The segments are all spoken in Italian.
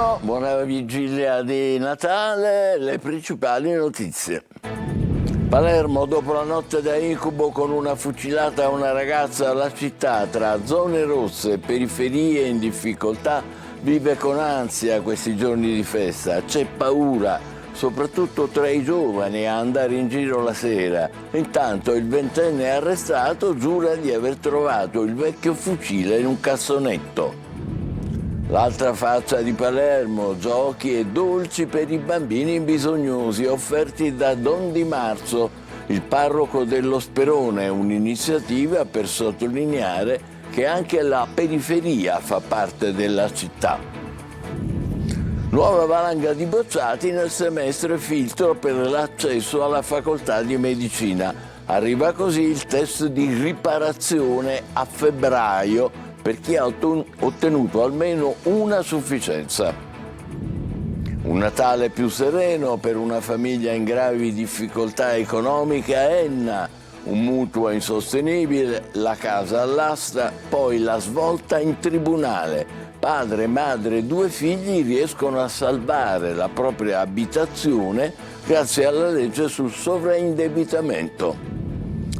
Buongiorno, buona vigilia di Natale, le principali notizie. Palermo, dopo la notte da incubo con una fucilata a una ragazza, la città tra zone rosse e periferie in difficoltà vive con ansia questi giorni di festa. C'è paura, soprattutto tra i giovani, a andare in giro la sera. Intanto il ventenne arrestato giura di aver trovato il vecchio fucile in un cassonetto. L'altra faccia di Palermo, giochi e dolci per i bambini bisognosi offerti da Don Di Marzo, il parroco dello Sperone, un'iniziativa per sottolineare che anche la periferia fa parte della città. Nuova valanga di bocciati nel semestre filtro per l'accesso alla facoltà di medicina. Arriva così il test di riparazione a febbraio per chi ha ottenuto almeno una sufficienza. Un Natale più sereno per una famiglia in gravi difficoltà economiche a Enna, un mutuo insostenibile, la casa all'asta, poi la svolta in tribunale. Padre, madre e 2 figli riescono a salvare la propria abitazione grazie alla legge sul sovraindebitamento.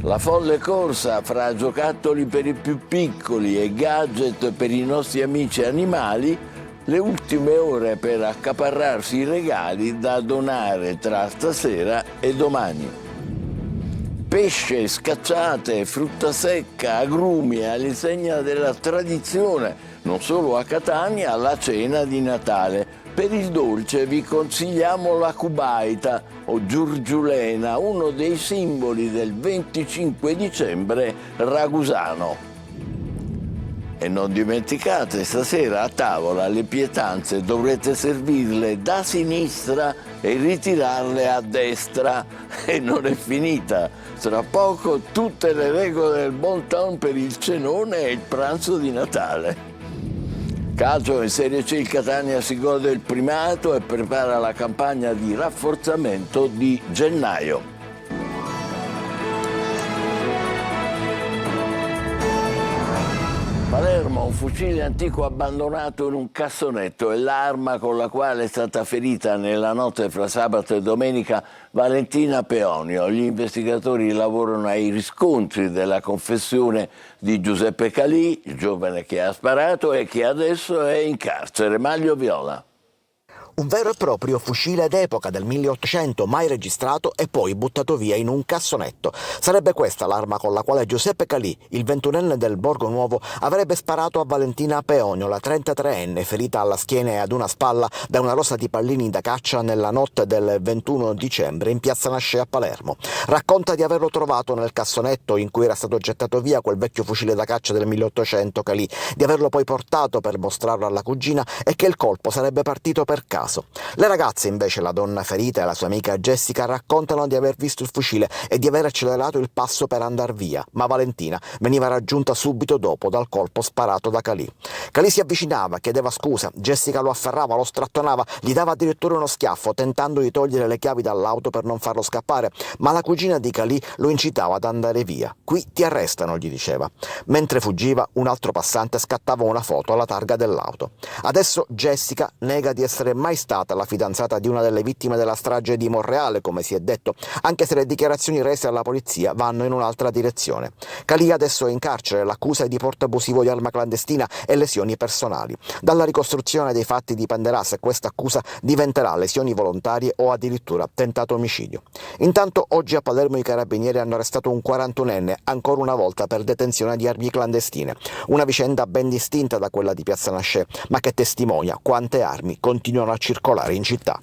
La folle corsa fra giocattoli per i più piccoli e gadget per i nostri amici animali, le ultime ore per accaparrarsi i regali da donare tra stasera e domani. Pesce, scacciate, frutta secca, agrumi all'insegna della tradizione, non solo a Catania, alla cena di Natale. Per il dolce vi consigliamo la cubaita o giurgiulena, uno dei simboli del 25 dicembre ragusano. E non dimenticate, stasera a tavola le pietanze dovrete servirle da sinistra e ritirarle a destra. E non è finita. Tra poco tutte le regole del bon ton per il cenone e il pranzo di Natale. Calcio in Serie C, il Catania si gode il primato e prepara la campagna di rafforzamento di gennaio. Palermo, un fucile antico abbandonato in un cassonetto e l'arma con la quale è stata ferita nella notte fra sabato e domenica Valentina Peonio. Gli investigatori lavorano ai riscontri della confessione di Giuseppe Calì, il giovane che ha sparato e che adesso è in carcere. Maglio Viola. Un vero e proprio fucile d'epoca del 1800, mai registrato e poi buttato via in un cassonetto. Sarebbe questa l'arma con la quale Giuseppe Calì, il 21enne del Borgo Nuovo, avrebbe sparato a Valentina Peonio, la 33enne, ferita alla schiena e ad una spalla da una rosa di pallini da caccia nella notte del 21 dicembre in piazza Nascea a Palermo. Racconta di averlo trovato nel cassonetto in cui era stato gettato via quel vecchio fucile da caccia del 1800 Calì, di averlo poi portato per mostrarlo alla cugina e che il colpo sarebbe partito per caso. Le ragazze invece, la donna ferita e la sua amica Jessica, raccontano di aver visto il fucile e di aver accelerato il passo per andar via, ma Valentina veniva raggiunta subito dopo dal colpo sparato da Calì. Calì si avvicinava, chiedeva scusa, Jessica lo afferrava, lo strattonava, gli dava addirittura uno schiaffo tentando di togliere le chiavi dall'auto per non farlo scappare, ma la cugina di Calì lo incitava ad andare via. Qui ti arrestano, gli diceva. Mentre fuggiva, un altro passante scattava una foto alla targa dell'auto. Adesso Jessica nega di essere mai stata la fidanzata di una delle vittime della strage di Monreale, come si è detto, anche se le dichiarazioni rese alla polizia vanno in un'altra direzione. Calì adesso è in carcere, l'accusa è di porto abusivo di arma clandestina e lesioni personali. Dalla ricostruzione dei fatti dipenderà se questa accusa diventerà lesioni volontarie o addirittura tentato omicidio. Intanto oggi a Palermo i carabinieri hanno arrestato un 41enne, ancora una volta per detenzione di armi clandestine. Una vicenda ben distinta da quella di piazza Nascea, ma che testimonia quante armi continuano a circolare in città.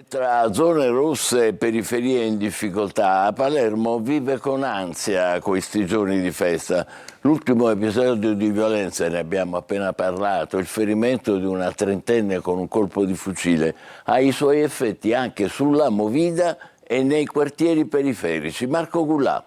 Tra zone rosse e periferie in difficoltà, Palermo vive con ansia questi giorni di festa. L'ultimo episodio di violenza, ne abbiamo appena parlato, il ferimento di una trentenne con un colpo di fucile, ha i suoi effetti anche sulla Movida e nei quartieri periferici. Marco Gullà.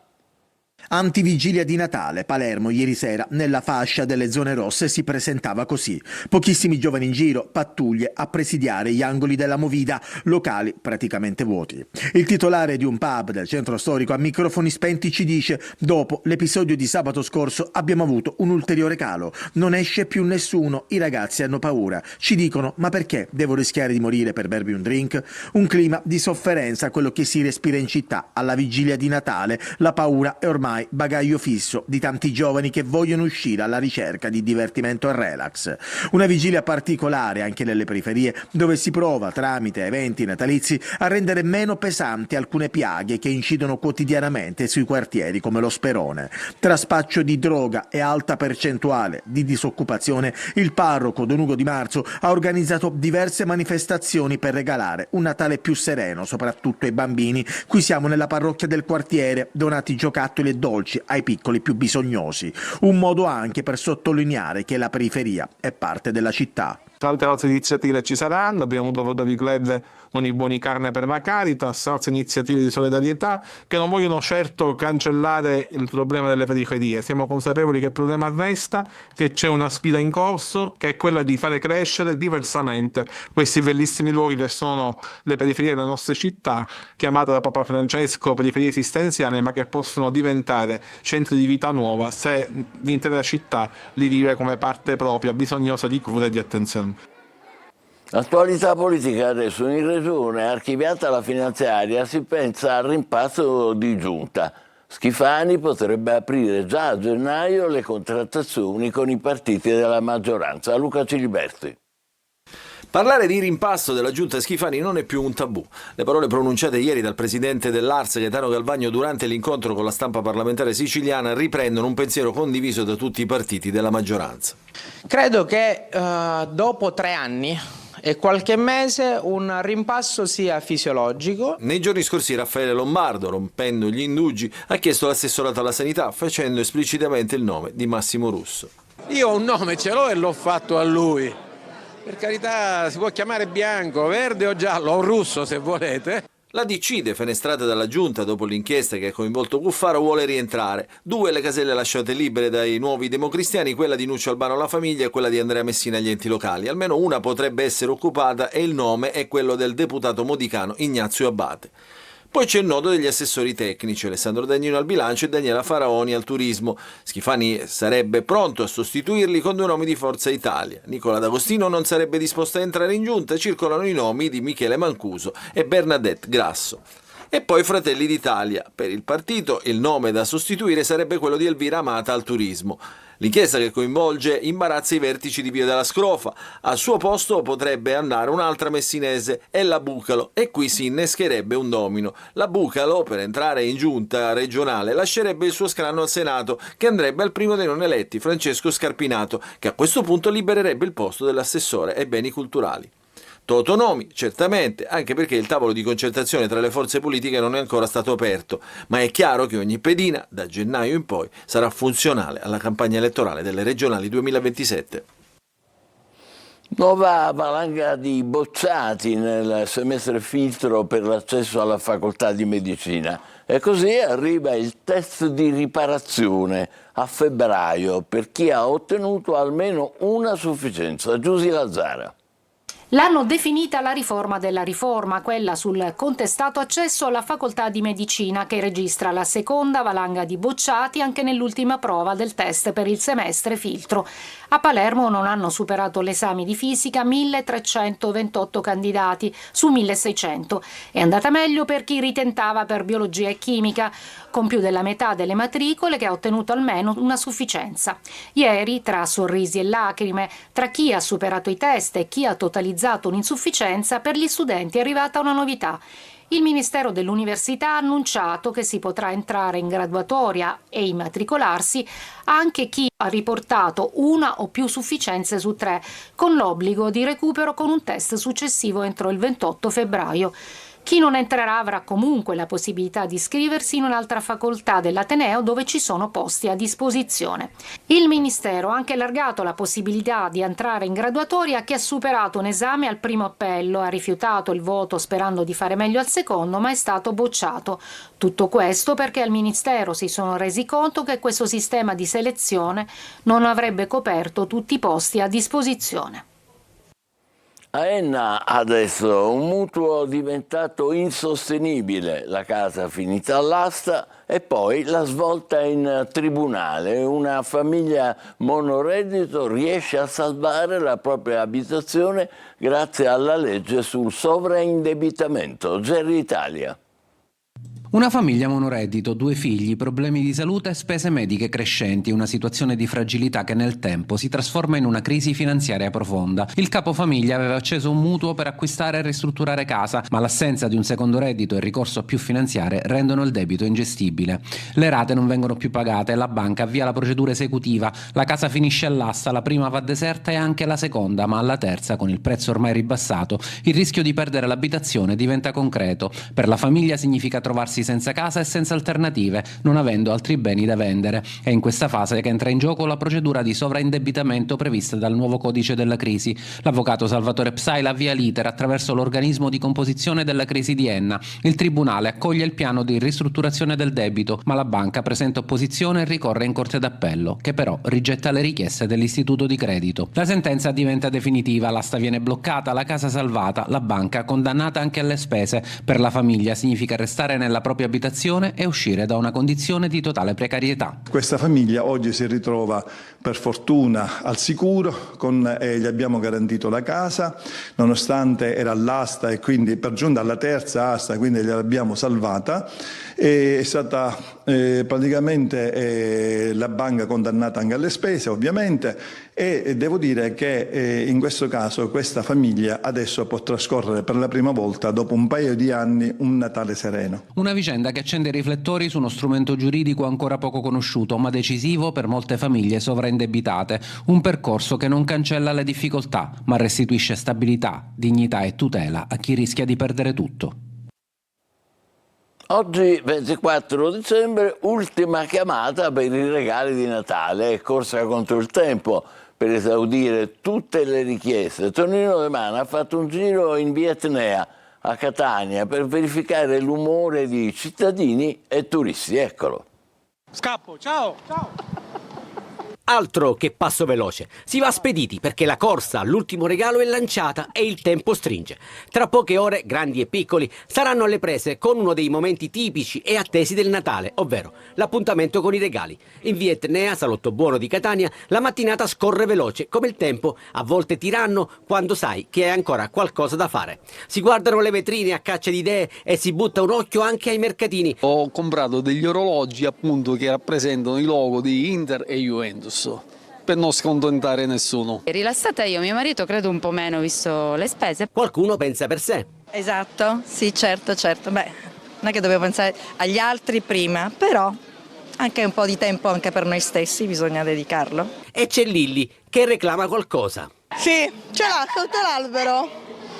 Antivigilia di Natale, Palermo, ieri sera, nella fascia delle zone rosse si presentava così. Pochissimi giovani in giro, pattuglie a presidiare gli angoli della movida, locali praticamente vuoti. Il titolare di un pub del centro storico a microfoni spenti ci dice: dopo l'episodio di sabato scorso abbiamo avuto un ulteriore calo, non esce più nessuno, i ragazzi hanno paura, ci dicono: ma perché devo rischiare di morire per bervi un drink? Un clima di sofferenza, quello che si respira in città alla vigilia di Natale, la paura è ormai bagaglio fisso di tanti giovani che vogliono uscire alla ricerca di divertimento e relax. Una vigilia particolare anche nelle periferie, dove si prova, tramite eventi natalizi, a rendere meno pesanti alcune piaghe che incidono quotidianamente sui quartieri come lo Sperone. Tra spaccio di droga e alta percentuale di disoccupazione, il parroco Don Ugo Di Marzo ha organizzato diverse manifestazioni per regalare un Natale più sereno, soprattutto ai bambini. Qui siamo nella parrocchia del quartiere, donati giocattoli e dolci ai piccoli più bisognosi, un modo anche per sottolineare che la periferia è parte della città. Tante altre iniziative ci saranno, abbiamo avuto Rodavi Club con i buoni carne per la Caritas, altre iniziative di solidarietà che non vogliono certo cancellare il problema delle periferie. Siamo consapevoli che il problema resta, che c'è una sfida in corso, che è quella di fare crescere diversamente questi bellissimi luoghi che sono le periferie delle nostre città, chiamate da Papa Francesco periferie esistenziali, ma che possono diventare centri di vita nuova se l'intera città li vive come parte propria, bisognosa di cura e di attenzione. Attualità politica adesso. In Regione, archiviata la finanziaria, si pensa al rimpasto di giunta. Schifani potrebbe aprire già a gennaio le contrattazioni con i partiti della maggioranza. Luca Ciliberti. Parlare di rimpasto della giunta Schifani non è più un tabù. Le parole pronunciate ieri dal presidente dell'ARS, Gaetano Galvagno, durante l'incontro con la stampa parlamentare siciliana riprendono un pensiero condiviso da tutti i partiti della maggioranza. Credo che dopo 3 anni e qualche mese un rimpasto sia fisiologico. Nei giorni scorsi Raffaele Lombardo, rompendo gli indugi, ha chiesto l'assessorato alla sanità, facendo esplicitamente il nome di Massimo Russo. Io un nome ce l'ho e l'ho fatto a lui. Per carità, si può chiamare bianco, verde o giallo, o russo se volete. La DC, defenestrata dalla giunta dopo l'inchiesta che ha coinvolto Cuffaro, vuole rientrare. 2 le caselle lasciate libere dai nuovi democristiani, quella di Nuccio Albano alla famiglia e quella di Andrea Messina agli enti locali. Almeno una potrebbe essere occupata e il nome è quello del deputato modicano Ignazio Abbate. Poi c'è il nodo degli assessori tecnici, Alessandro Dagnino al bilancio e Daniela Faraoni al turismo. Schifani sarebbe pronto a sostituirli con 2 nomi di Forza Italia. Nicola D'Agostino non sarebbe disposto a entrare in giunta, circolano i nomi di Michele Mancuso e Bernadette Grasso. E poi Fratelli d'Italia. Per il partito il nome da sostituire sarebbe quello di Elvira Amata al turismo. L'inchiesta che coinvolge imbarazza i vertici di Via della Scrofa. Al suo posto potrebbe andare un'altra messinese, Ella Bucalo, e qui si innescherebbe un domino. La Bucalo, per entrare in giunta regionale, lascerebbe il suo scranno al Senato, che andrebbe al primo dei non eletti, Francesco Scarpinato, che a questo punto libererebbe il posto dell'assessore ai beni culturali. Toto nomi, certamente, anche perché il tavolo di concertazione tra le forze politiche non è ancora stato aperto, ma è chiaro che ogni pedina, da gennaio in poi, sarà funzionale alla campagna elettorale delle regionali 2027. Nuova valanga di bocciati nel semestre filtro per l'accesso alla facoltà di medicina. E così arriva il test di riparazione a febbraio per chi ha ottenuto almeno una sufficienza. Giusy Lazzara. L'hanno definita la riforma della riforma, quella sul contestato accesso alla facoltà di medicina, che registra la seconda valanga di bocciati anche nell'ultima prova del test per il semestre filtro. A Palermo non hanno superato l'esame di fisica 1.328 candidati su 1.600. È andata meglio per chi ritentava per biologia e chimica, con più della metà delle matricole che ha ottenuto almeno una sufficienza. Ieri, tra sorrisi e lacrime, tra chi ha superato i test e chi ha totalizzato un'insufficienza, per gli studenti è arrivata una novità. Il Ministero dell'Università ha annunciato che si potrà entrare in graduatoria e immatricolarsi anche chi ha riportato una o più sufficienze su 3, con l'obbligo di recupero con un test successivo entro il 28 febbraio. Chi non entrerà avrà comunque la possibilità di iscriversi in un'altra facoltà dell'Ateneo dove ci sono posti a disposizione. Il Ministero ha anche allargato la possibilità di entrare in graduatoria a chi ha superato un esame al primo appello, ha rifiutato il voto sperando di fare meglio al secondo, ma è stato bocciato. Tutto questo perché al Ministero si sono resi conto che questo sistema di selezione non avrebbe coperto tutti i posti a disposizione. A Enna adesso un mutuo diventato insostenibile, la casa finita all'asta e poi la svolta in tribunale. Una famiglia monoreddito riesce a salvare la propria abitazione grazie alla legge sul sovraindebitamento. Gerry Italia. Una famiglia monoreddito, 2 figli, problemi di salute e spese mediche crescenti, una situazione di fragilità che nel tempo si trasforma in una crisi finanziaria profonda. Il capofamiglia aveva acceso un mutuo per acquistare e ristrutturare casa, ma l'assenza di un secondo reddito e il ricorso a più finanziarie rendono il debito ingestibile. Le rate non vengono più pagate, la banca avvia la procedura esecutiva, la casa finisce all'asta, la prima va deserta e anche la seconda, ma alla terza, con il prezzo ormai ribassato, il rischio di perdere l'abitazione diventa concreto. Per la famiglia significa trovarsi senza casa e senza alternative, non avendo altri beni da vendere. È in questa fase che entra in gioco la procedura di sovraindebitamento prevista dal nuovo codice della crisi. L'avvocato Salvatore Psaila avvia l'iter attraverso l'organismo di composizione della crisi di Enna. Il tribunale accoglie il piano di ristrutturazione del debito, ma la banca presenta opposizione e ricorre in Corte d'Appello, che però rigetta le richieste dell'istituto di credito. La sentenza diventa definitiva, l'asta viene bloccata, la casa salvata, la banca condannata anche alle spese. Per la famiglia significa restare nella propria abitazione e uscire da una condizione di totale precarietà. Questa famiglia oggi si ritrova per fortuna al sicuro, gli abbiamo garantito la casa, nonostante era all'asta e quindi per giunta alla terza asta, quindi gliel'abbiamo salvata. È stata praticamente la banca condannata anche alle spese, ovviamente, e devo dire che in questo caso questa famiglia adesso può trascorrere per la prima volta dopo un paio di anni un Natale sereno. Una vicenda che accende i riflettori su uno strumento giuridico ancora poco conosciuto ma decisivo per molte famiglie sovraindebitate, un percorso che non cancella le difficoltà ma restituisce stabilità, dignità e tutela a chi rischia di perdere tutto. Oggi, 24 dicembre, ultima chiamata per i regali di Natale. È corsa contro il tempo per esaudire tutte le richieste. Tonino De Mana ha fatto un giro in via Etnea, a Catania, per verificare l'umore di cittadini e turisti. Eccolo. Scappo, ciao! Ciao! Altro che passo veloce, si va spediti perché la corsa all'ultimo regalo è lanciata e il tempo stringe. Tra poche ore, grandi e piccoli, saranno alle prese con uno dei momenti tipici e attesi del Natale, ovvero l'appuntamento con i regali. In via Etnea, salotto buono di Catania, la mattinata scorre veloce come il tempo, a volte tiranno quando sai che hai ancora qualcosa da fare. Si guardano le vetrine a caccia di idee e si butta un occhio anche ai mercatini. Ho comprato degli orologi appunto che rappresentano i logo di Inter e Juventus, per non scontentare nessuno. Rilassata io, mio marito credo un po' meno visto le spese. Qualcuno pensa per sé. Esatto, sì, certo. Beh, non è che dobbiamo pensare agli altri prima, però anche un po' di tempo anche per noi stessi bisogna dedicarlo. E c'è Lilli che reclama qualcosa. Sì, ce l'ha sotto l'albero.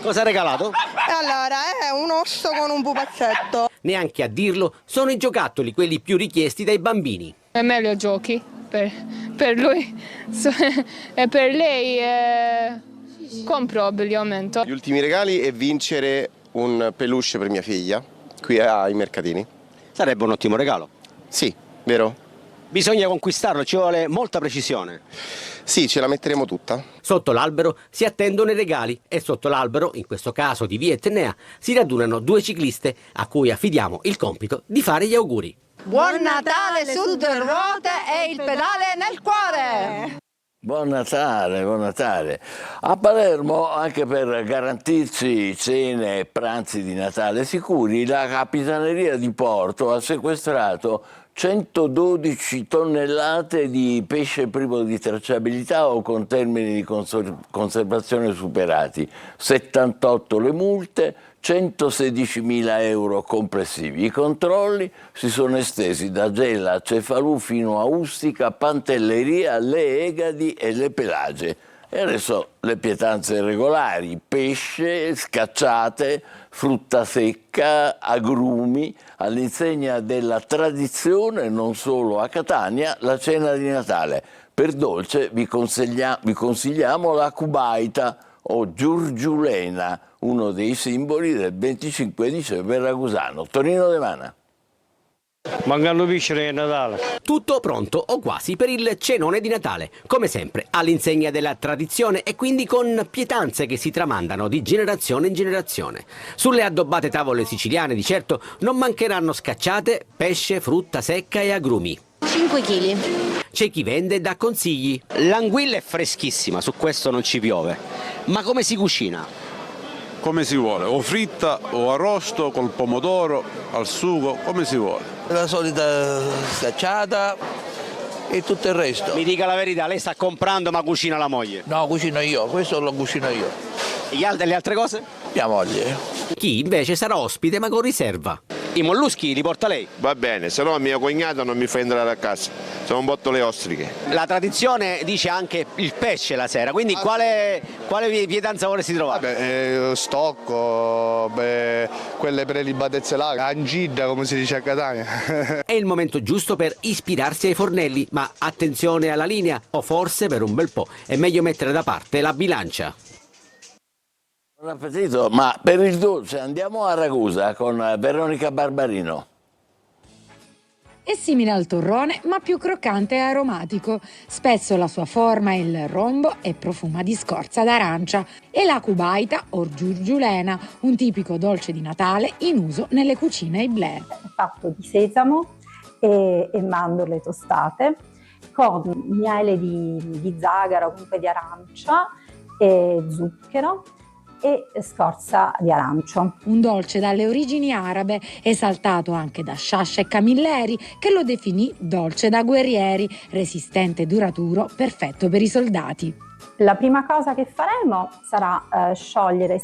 Cosa ha regalato? Allora, è un orso con un pupazzetto. Neanche a dirlo, sono i giocattoli quelli più richiesti dai bambini. È meglio giochi per lui e per lei compro abbigliamento. Gli ultimi regali è vincere un peluche per mia figlia qui ai mercatini. Sarebbe un ottimo regalo. Sì, vero? Bisogna conquistarlo, ci vuole molta precisione. Sì, ce la metteremo tutta. Sotto l'albero si attendono i regali e sotto l'albero, in questo caso di via Etnea, si radunano 2 cicliste a cui affidiamo il compito di fare gli auguri. Buon Natale su 2 ruote e il pedale nel cuore! Buon Natale, buon Natale. A Palermo, anche per garantirci cene e pranzi di Natale sicuri, la Capitaneria di Porto ha sequestrato 112 tonnellate di pesce privo di tracciabilità o con termini di conservazione superati, 78 le multe, 116.000 euro complessivi. I controlli si sono estesi da Gela, Cefalù fino a Ustica, Pantelleria, le Egadi e le Pelagie. E adesso le pietanze regolari, pesce, scacciate, frutta secca, agrumi, all'insegna della tradizione, non solo a Catania, la cena di Natale. Per dolce vi consigliamo la cubaita o giurgiulena, uno dei simboli del 25 dicembre ragusano. Tonino De Mana. Mancando pesce è Natale. Tutto pronto o quasi per il cenone di Natale, come sempre all'insegna della tradizione e quindi con pietanze che si tramandano di generazione in generazione. Sulle addobbate tavole siciliane di certo non mancheranno scacciate, pesce, frutta secca e agrumi. 5 kg. C'è chi vende e dà consigli. L'anguilla è freschissima, su questo non ci piove. Ma come si cucina? Come si vuole, o fritta o arrosto col pomodoro, al sugo, come si vuole. La solita scacciata e tutto il resto. Mi dica la verità, lei sta comprando ma cucina la moglie? No, cucino io, questo lo cucino io. E le altre cose? Mia moglie. Chi invece sarà ospite ma con riserva. I molluschi li porta lei? Va bene, se no mio cognato non mi fa entrare a casa, sono un botto le ostriche. La tradizione dice anche il pesce la sera, quindi quale pietanza vorresti trovare? Stocco, quelle prelibatezze là, angidda come si dice a Catania. È il momento giusto per ispirarsi ai fornelli, ma attenzione alla linea, o forse per un bel po' è meglio mettere da parte la bilancia. Buon appetito, ma per il dolce andiamo a Ragusa con Veronica Barbarino. È simile al torrone, ma più croccante e aromatico. Spesso la sua forma è il rombo e profuma di scorza d'arancia. E la cubaita o giurgiulena, un tipico dolce di Natale in uso nelle cucine iblee. È fatto di sesamo e mandorle tostate, con miele di zagara o comunque di arancia e zucchero e scorza di arancio. Un dolce dalle origini arabe, esaltato anche da Sciascia e Camilleri, che lo definì dolce da guerrieri, resistente e duraturo, perfetto per i soldati. La prima cosa che faremo sarà sciogliere.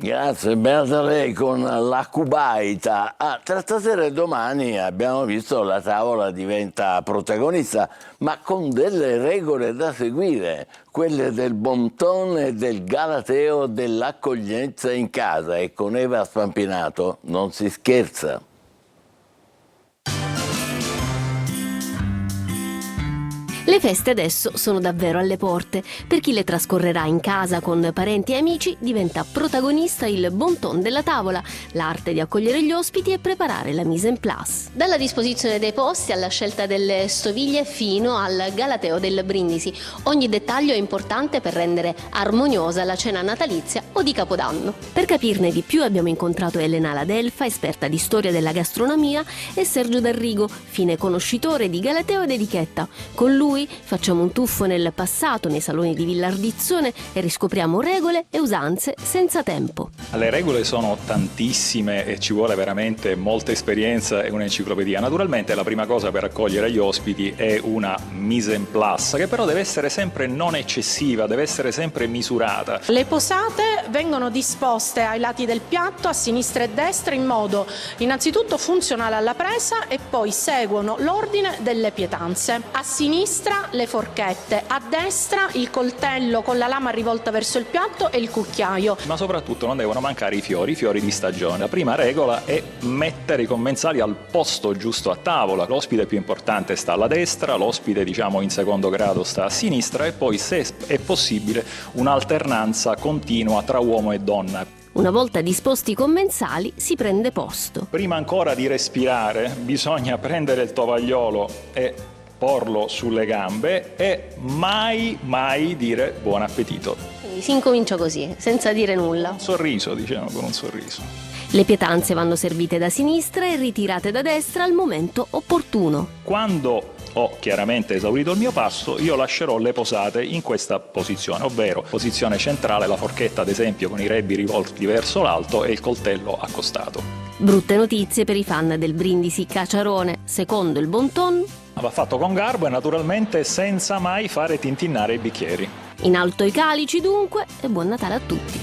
Grazie, beata lei con la cubaita. Tra stasera e domani abbiamo visto la tavola diventa protagonista, ma con delle regole da seguire, quelle del bon ton e del galateo dell'accoglienza in casa, e con Eva Spampinato non si scherza. Le feste adesso sono davvero alle porte. Per chi le trascorrerà in casa con parenti e amici diventa protagonista il bon ton della tavola, l'arte di accogliere gli ospiti e preparare la mise en place. Dalla disposizione dei posti alla scelta delle stoviglie fino al galateo del brindisi, ogni dettaglio è importante per rendere armoniosa la cena natalizia o di Capodanno. Per capirne di più abbiamo incontrato Elena Ladelfa, esperta di storia della gastronomia, e Sergio D'Arrigo, fine conoscitore di galateo ed etichetta. Con lui facciamo un tuffo nel passato, nei saloni di Villardizzone, e riscopriamo regole e usanze senza tempo. Le regole sono tantissime e ci vuole veramente molta esperienza e un'enciclopedia. Naturalmente la prima cosa per accogliere gli ospiti è una mise en place, che però deve essere sempre non eccessiva, deve essere sempre misurata. Le posate vengono disposte ai lati del piatto, a sinistra e destra, in modo innanzitutto funzionale alla presa, e poi seguono l'ordine delle pietanze. A sinistra le forchette, a destra il coltello con la lama rivolta verso il piatto e il cucchiaio. Ma soprattutto non devono mancare i fiori di stagione. La prima regola è mettere i commensali al posto giusto a tavola. L'ospite più importante sta alla destra, l'ospite in secondo grado sta a sinistra, e poi, se è possibile, un'alternanza continua tra uomo e donna. Una volta disposti i commensali si prende posto. Prima ancora di respirare bisogna prendere il tovagliolo e porlo sulle gambe e mai dire buon appetito. Quindi si incomincia così, senza dire nulla. Un sorriso, con un sorriso. Le pietanze vanno servite da sinistra e ritirate da destra al momento opportuno. Quando ho chiaramente esaurito il mio pasto, io lascerò le posate in questa posizione, ovvero posizione centrale, la forchetta ad esempio con i rebbi rivolti verso l'alto e il coltello accostato. Brutte notizie per i fan del brindisi caciarone. Secondo il bon ton, va fatto con garbo e naturalmente senza mai fare tintinnare i bicchieri. In alto i calici dunque, e buon Natale a tutti.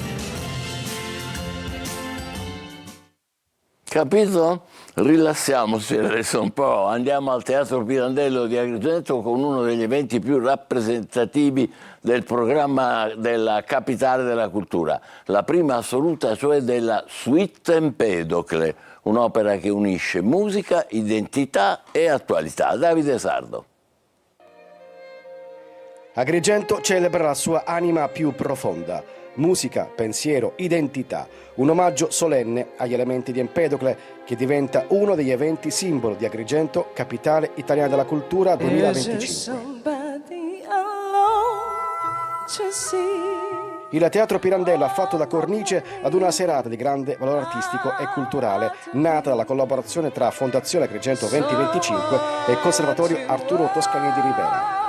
Capito? Rilassiamoci adesso un po', andiamo al Teatro Pirandello di Agrigento con uno degli eventi più rappresentativi del programma della Capitale della Cultura, la prima assoluta cioè della Suite Empedocle, un'opera che unisce musica, identità e attualità. Davide Sardo. Agrigento celebra la sua anima più profonda. Musica, pensiero, identità. Un omaggio solenne agli elementi di Empedocle che diventa uno degli eventi simbolo di Agrigento, capitale italiana della cultura 2025. Il Teatro Pirandello ha fatto da cornice ad una serata di grande valore artistico e culturale, nata dalla collaborazione tra Fondazione Agrigento 2025 e Conservatorio Arturo Toscanini di Ribera.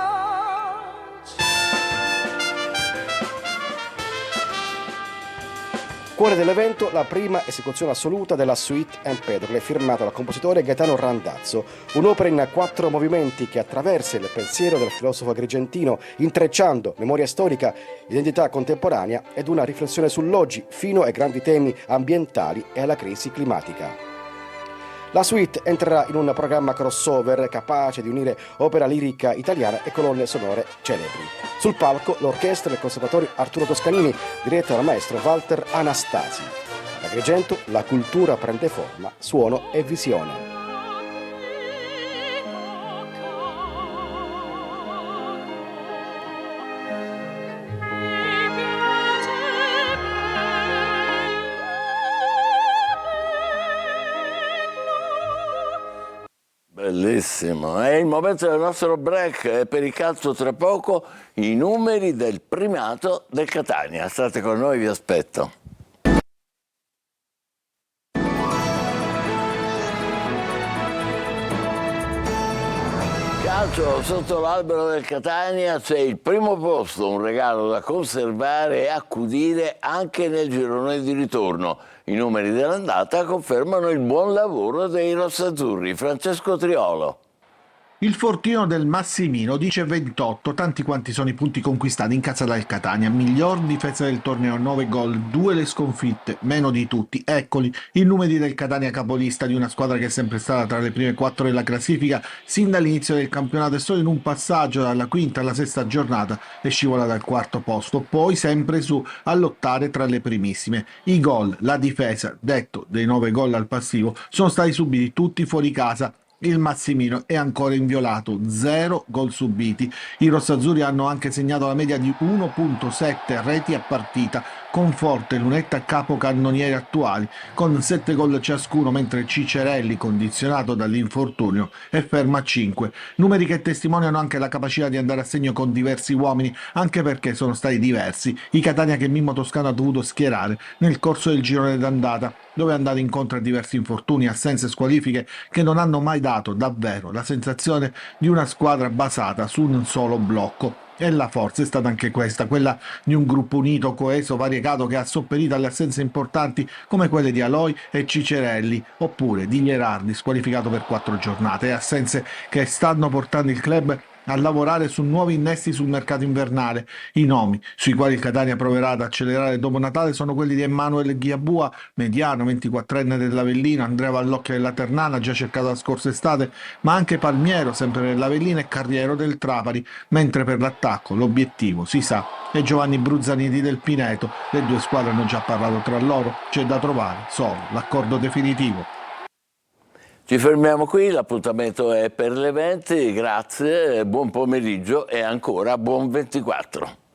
Cuore dell'evento, la prima esecuzione assoluta della Suite Empedocle, firmata dal compositore Gaetano Randazzo, un'opera in 4 movimenti che attraversa il pensiero del filosofo agrigentino, intrecciando memoria storica, identità contemporanea ed una riflessione sull'oggi fino ai grandi temi ambientali e alla crisi climatica. La suite entrerà in un programma crossover capace di unire opera lirica italiana e colonne sonore celebri. Sul palco l'orchestra del Conservatorio Arturo Toscanini, diretta dal maestro Walter Anastasi. Ad Agrigento la cultura prende forma, suono e visione. Bellissimo, è il momento del nostro break e per il calcio tra poco i numeri del primato del Catania. State con noi, vi aspetto. Calcio sotto l'albero del Catania c'è il primo posto, un regalo da conservare e accudire anche nel girone di ritorno. I numeri dell'andata confermano il buon lavoro dei rossazzurri. Francesco Triolo. Il fortino del Massimino dice 28, tanti quanti sono i punti conquistati in casa dal Catania, miglior difesa del torneo, 9 gol, 2 le sconfitte, meno di tutti. Eccoli i numeri del Catania capolista, di una squadra che è sempre stata tra le prime 4 della classifica sin dall'inizio del campionato e solo in un passaggio dalla quinta alla sesta giornata è scivolata al 4º posto, poi sempre su a lottare tra le primissime. I gol, la difesa, detto dei 9 gol al passivo, sono stati subiti tutti fuori casa. Il Massimino è ancora inviolato, 0 gol subiti. I rossazzurri hanno anche segnato la media di 1,7 reti a partita, con Forte, Lunetta capocannonieri attuali, con 7 gol ciascuno, mentre Cicerelli, condizionato dall'infortunio, è fermo a 5. Numeri che testimoniano anche la capacità di andare a segno con diversi uomini, anche perché sono stati diversi i Catania che Mimmo Toscano ha dovuto schierare nel corso del girone d'andata, dove è andato incontro a diversi infortuni, assenze e squalifiche che non hanno mai dato davvero la sensazione di una squadra basata su un solo blocco. E la forza è stata anche questa, quella di un gruppo unito, coeso, variegato, che ha sopperito alle assenze importanti come quelle di Aloi e Cicerelli, oppure di Gherardi, squalificato per 4 giornate, e assenze che stanno portando il club a lavorare su nuovi innesti sul mercato invernale. I nomi sui quali il Catania proverà ad accelerare dopo Natale sono quelli di Emanuele Ghiabua, mediano, 24enne dell'Avellino, Andrea Vallocchio della Ternana, già cercato la scorsa estate, ma anche Palmiero, sempre dell'Avellino, e Carriero del Trapani, mentre per l'attacco l'obiettivo, si sa, è Giovanni Bruzzaniti del Pineto. Le due squadre hanno già parlato tra loro, c'è da trovare solo l'accordo definitivo. Ci fermiamo qui, l'appuntamento è per le 20, grazie, buon pomeriggio e ancora buon 24.